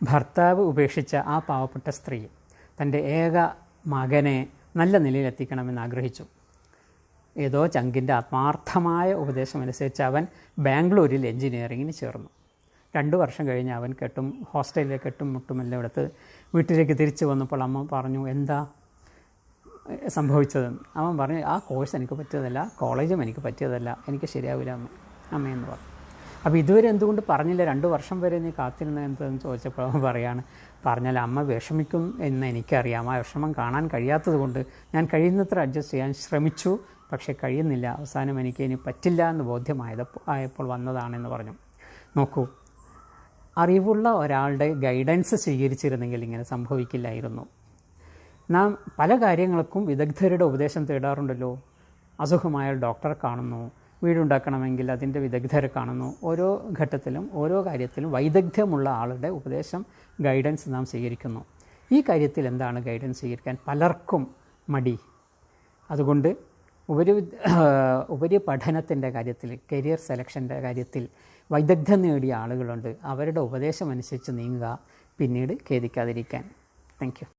ഭർത്താവ് ഉപേക്ഷിച്ച ആ പാവപ്പെട്ട സ്ത്രീ തൻ്റെ ഏക മകനെ നല്ല നിലയിലെത്തിക്കണമെന്ന് ആഗ്രഹിച്ചു. ഏതോ ചങ്കിൻ്റെ ആത്മാർത്ഥമായ ഉപദേശമനുസരിച്ച് അവൻ ബാംഗ്ലൂരിൽ എൻജിനീയറിങ്ങിന് ചേർന്നു. 2 വർഷം കഴിഞ്ഞ് അവൻ ഹോസ്റ്റലിലെ മുട്ടുമെല്ലാം എടുത്ത് വീട്ടിലേക്ക് തിരിച്ചു വന്നപ്പോൾ അമ്മ പറഞ്ഞു, എന്താ സംഭവിച്ചതെന്ന്. അവൻ പറഞ്ഞു, ആ കോഴ്സ് എനിക്ക് പറ്റിയതല്ല, കോളേജും എനിക്ക് പറ്റിയതല്ല, എനിക്ക് ശരിയാവില്ല അമ്മയെന്ന് പറഞ്ഞു. അപ്പോൾ ഇതുവരെ എന്തുകൊണ്ട് പറഞ്ഞില്ല, 2 വർഷം വരെ നീ കാത്തിരുന്ന എന്തെന്ന് ചോദിച്ചപ്പോൾ അവൻ പറയാണ്, പറഞ്ഞാൽ അമ്മ വിഷമിക്കും എന്ന് എനിക്കറിയാം, ആ വിഷമം കാണാൻ കഴിയാത്തത് കൊണ്ട് ഞാൻ കഴിയുന്നത്ര അഡ്ജസ്റ്റ് ചെയ്യാൻ ശ്രമിച്ചു, പക്ഷേ കഴിയുന്നില്ല, അവസാനം എനിക്ക് ഇനി പറ്റില്ല എന്ന് ആയപ്പോൾ വന്നതാണെന്ന് പറഞ്ഞു. നോക്കൂ, അറിവുള്ള ഒരാളുടെ ഗൈഡൻസ് സ്വീകരിച്ചിരുന്നെങ്കിൽ ഇങ്ങനെ സംഭവിക്കില്ലായിരുന്നു. നാം പല കാര്യങ്ങൾക്കും വിദഗ്ധരുടെ ഉപദേശം തേടാറുണ്ടല്ലോ. അസുഖമായാൽ ഡോക്ടറെ കാണുന്നു, വീടുണ്ടാക്കണമെങ്കിൽ അതിൻ്റെ വിദഗ്ധരെ കാണുന്നു. ഓരോ ഘട്ടത്തിലും ഓരോ കാര്യത്തിലും വൈദഗ്ധ്യമുള്ള ആളുടെ ഉപദേശം, ഗൈഡൻസ് നാം സ്വീകരിക്കുന്നു. ഈ കാര്യത്തിൽ എന്താണ് ഗൈഡൻസ് സ്വീകരിക്കാൻ പലർക്കും മടി. അതുകൊണ്ട് ഉപരിപഠനത്തിൻ്റെ കാര്യത്തിൽ, കരിയർ സെലക്ഷൻ്റെ കാര്യത്തിൽ വൈദഗ്ധ്യം നേടിയ ആളുകളുണ്ട്. അവരുടെ ഉപദേശമനുസരിച്ച് നീങ്ങുക, പിന്നീട് ഖേദിക്കാതിരിക്കാൻ. Thank you.